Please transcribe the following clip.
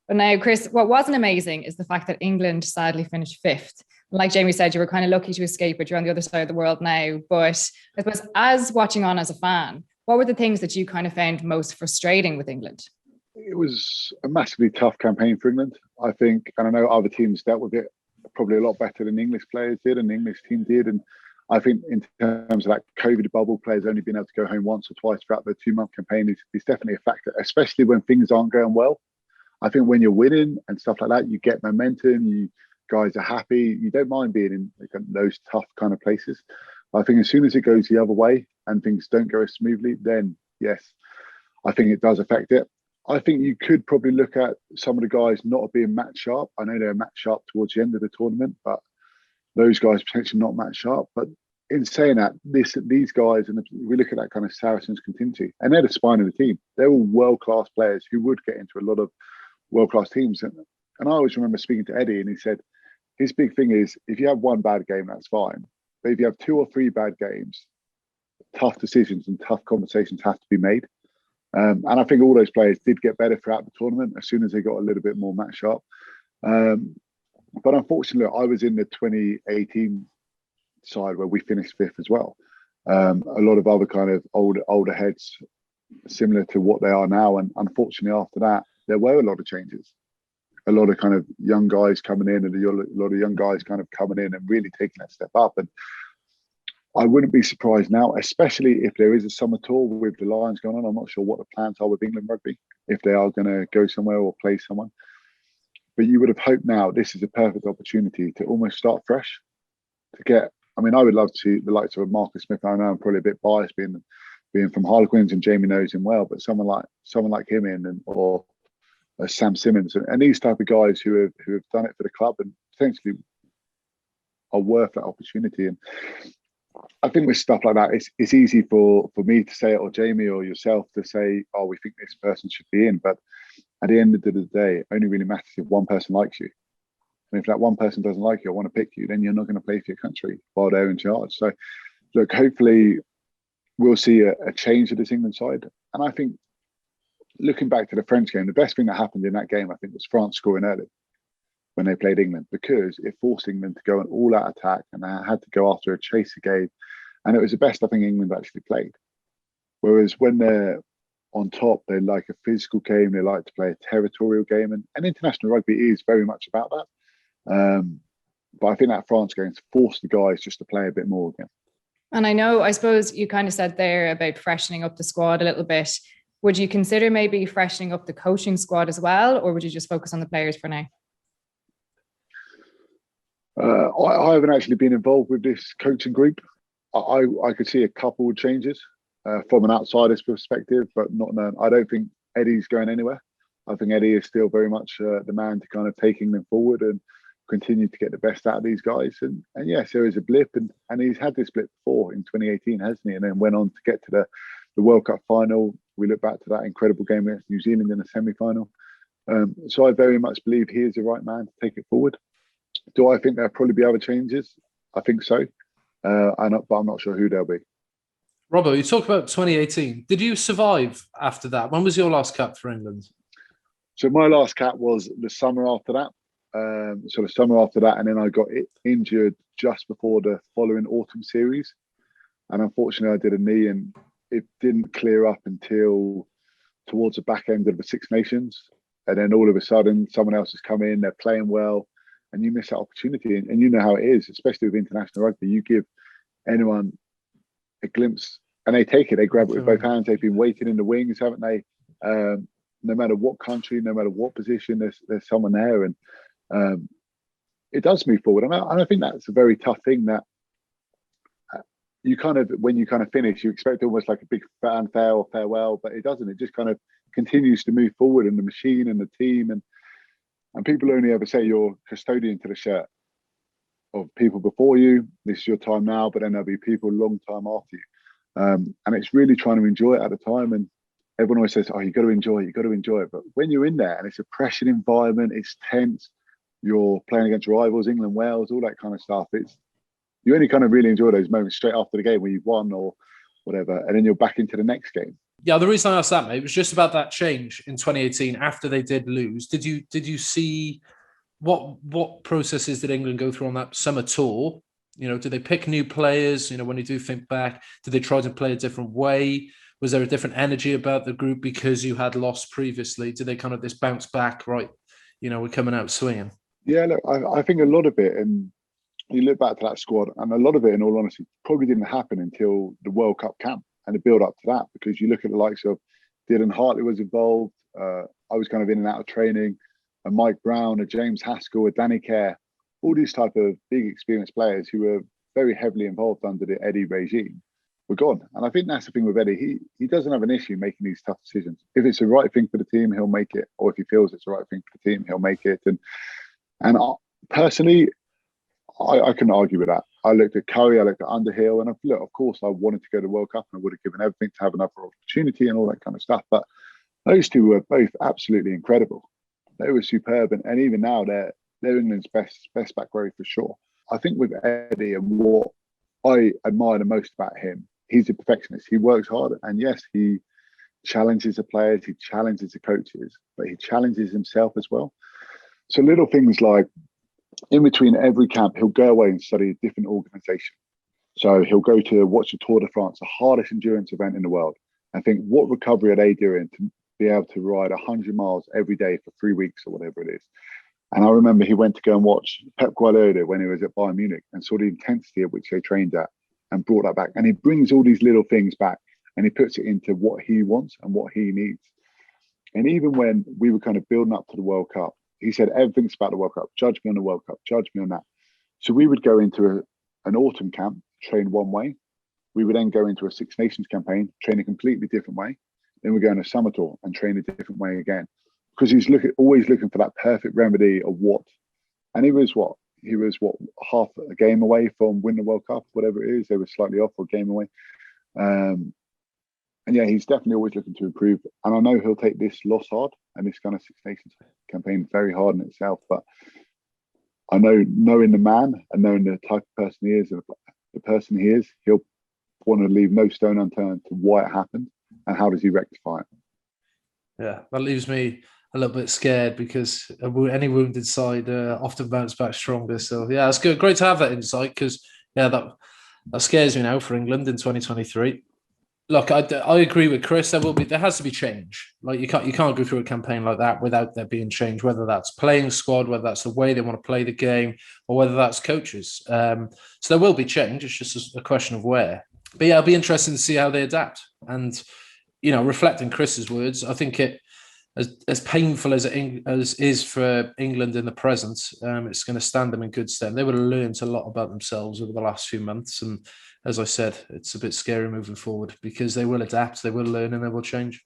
But now, Chris, what wasn't amazing is the fact that England sadly finished fifth. Like Jamie said, you were kind of lucky to escape it. You're on the other side of the world now. But I suppose, as watching on as a fan, what were the things that you kind of found most frustrating with England? It was a massively tough campaign for England, I think. And I know other teams dealt with it probably a lot better than English players did and the English team did. And I think in terms of that COVID bubble, players only being able to go home once or twice throughout the 2-month campaign is definitely a factor, especially when things aren't going well. I think when you're winning and stuff like that, you get momentum, you guys are happy, you don't mind being in those tough kind of places. I think as soon as it goes the other way and things don't go as smoothly, then yes, I think it does affect it. I think you could probably look at some of the guys not being match sharp. I know they're match sharp towards the end of the tournament, but those guys potentially not match sharp. But in saying that, these guys, and we look at that kind of Saracens contingency, and they're the spine of the team. They're all world-class players who would get into a lot of world-class teams. And I always remember speaking to Eddie, and he said his big thing is if you have one bad game, that's fine. But if you have 2 or 3 bad games, tough decisions and tough conversations have to be made. And I think all those players did get better throughout the tournament as soon as they got a little bit more match sharp. But unfortunately, I was in the 2018 side where we finished 5th as well. A lot of other kind of older heads, similar to what they are now. And unfortunately, after that, there were a lot of changes. A lot of kind of young guys coming in and a lot of young guys kind of coming in and really taking that step up. And I wouldn't be surprised now, especially if there is a summer tour with the Lions going on. I'm not sure what the plans are with England Rugby, if they are going to go somewhere or play someone. But you would have hoped now this is a perfect opportunity to almost start fresh. To get, I mean, I would love to see the likes of Marcus Smith. I know I'm probably a bit biased being from Harlequins and Jamie knows him well, but someone like him or Sam Simmons and these type of guys who have done it for the club and potentially are worth that opportunity. And I think with stuff like that, it's easy for me to say it or Jamie or yourself to say, oh, we think this person should be in. But at the end of the day, it only really matters if one person likes you. And if that one person doesn't like you or want to pick you, then you're not going to play for your country while they're in charge. So, look, hopefully we'll see a change of this England side. And I think looking back to the French game, the best thing that happened in that game, I think, was France scoring early when they played England, because it forced England to go an all-out attack and they had to go after a chaser game. And it was the best I think England actually played. Whereas when they're on top, they like a physical game, they like to play a territorial game. And international rugby is very much about that. But I think that France game forced the guys just to play a bit more again. And I suppose you kind of said there about freshening up the squad a little bit. Would you consider maybe freshening up the coaching squad as well, or would you just focus on the players for now? I haven't actually been involved with this coaching group. I could see a couple of changes from an outsider's perspective, but not known. I don't think Eddie's going anywhere. I think Eddie is still very much the man to kind of taking them forward and continue to get the best out of these guys. And yes, there is a blip, and he's had this blip before in 2018, hasn't he? And then went on to get to the World Cup final. We look back to that incredible game against New Zealand in the semi-final. So I very much believe he is the right man to take it forward. Do I think there'll probably be other changes? I think so. But I'm not sure who they'll be. Robbo, you talk about 2018. Did you survive after that? When was your last cap for England? So my last cap was the summer after that. So the summer after that, and then I got injured just before the following autumn series. And unfortunately, I did a knee, and it didn't clear up until towards the back end of the Six Nations. And then all of a sudden, someone else has come in, they're playing well, and you miss that opportunity. And you know how it is, especially with international rugby. You give anyone a glimpse, and they take it, they grab it with both hands. They've been waiting in the wings, haven't they? No matter what country, no matter what position, there's someone there. And it does move forward. And I think that's a very tough thing, that you kind of, when you kind of finish, you expect almost like a big fanfare or farewell, but it doesn't. It just kind of continues to move forward, and the machine and the team. And people only ever say you're custodian to the shirt of people before you. This is your time now, but then there'll be people a long time after you. And it's really trying to enjoy it at a time. And everyone always says, oh, you got to enjoy it, you got to enjoy it. But when you're in there and it's a pressured environment, it's tense, you're playing against rivals, England, Wales, all that kind of stuff. You only kind of really enjoy those moments straight after the game when you've won or whatever, and then you're back into the next game. Yeah, the reason I asked that, mate, was just about that change in 2018 after they did lose. Did you see what processes did England go through on that summer tour? You know, did they pick new players? You know, when you do think back, did they try to play a different way? Was there a different energy about the group because you had lost previously? Did they kind of this bounce back, right? You know, we're coming out swinging. Yeah, look, I think a lot of it, and you look back to that squad, and a lot of it, in all honesty, probably didn't happen until the World Cup camp and the build up to that. Because you look at the likes of Dylan Hartley was involved. I was kind of in and out of training. A Mike Brown, a James Haskell, a Danny Kerr, all these type of big experienced players who were very heavily involved under the Eddie regime were gone. And I think that's the thing with Eddie. He doesn't have an issue making these tough decisions. If it's the right thing for the team, he'll make it. Or if he feels it's the right thing for the team, he'll make it. And personally, I couldn't argue with that. I looked at Curry, I looked at Underhill, and of course, I wanted to go to the World Cup, and I would have given everything to have another opportunity and all that kind of stuff. But those two were both absolutely incredible. They were superb, and even now they're England's best back row for sure. I think with Eddie, and what I admire the most about him, he's a perfectionist. He works hard, and yes, he challenges the players, he challenges the coaches, but he challenges himself as well. So little things like, in between every camp, he'll go away and study a different organisation. So he'll go to watch the Tour de France, the hardest endurance event in the world, and think, what recovery are they doing to be able to ride 100 miles every day for 3 weeks or whatever it is? And I remember he went to go and watch Pep Guardiola when he was at Bayern Munich and saw the intensity at which they trained at and brought that back. And he brings all these little things back and he puts it into what he wants and what he needs. And even when we were kind of building up to the World Cup, he said, everything's about the World Cup. Judge me on the World Cup. Judge me on that. So we would go into an autumn camp, train one way. We would then go into a Six Nations campaign, train a completely different way. Then we go on a summer tour and train a different way again. Because he's always looking for that perfect remedy of what. And he was half a game away from winning the World Cup, whatever it is. They were slightly off or a game away. And yeah, he's definitely always looking to improve. And I know he'll take this loss hard and this kind of Six Nations campaign very hard in itself. But I know, knowing the man and knowing the type of person he is and the person he is, he'll want to leave no stone unturned to why it happened and how does he rectify it. Yeah, that leaves me a little bit scared because any wounded side often bounce back stronger. So yeah, it's good. Great to have that insight because yeah, that scares me now for England in 2023. Look, I agree with Chris. There has to be change. Like you can't go through a campaign like that without there being change. Whether that's playing squad, whether that's the way they want to play the game, or whether that's coaches. So there will be change. It's just a question of where. But yeah, it'll be interesting to see how they adapt. And reflecting Chris's words, I think it as painful as it is for England in the present, it's going to stand them in good stead. They would have learned a lot about themselves over the last few months, and as I said, it's a bit scary moving forward because they will adapt, they will learn, and they will change.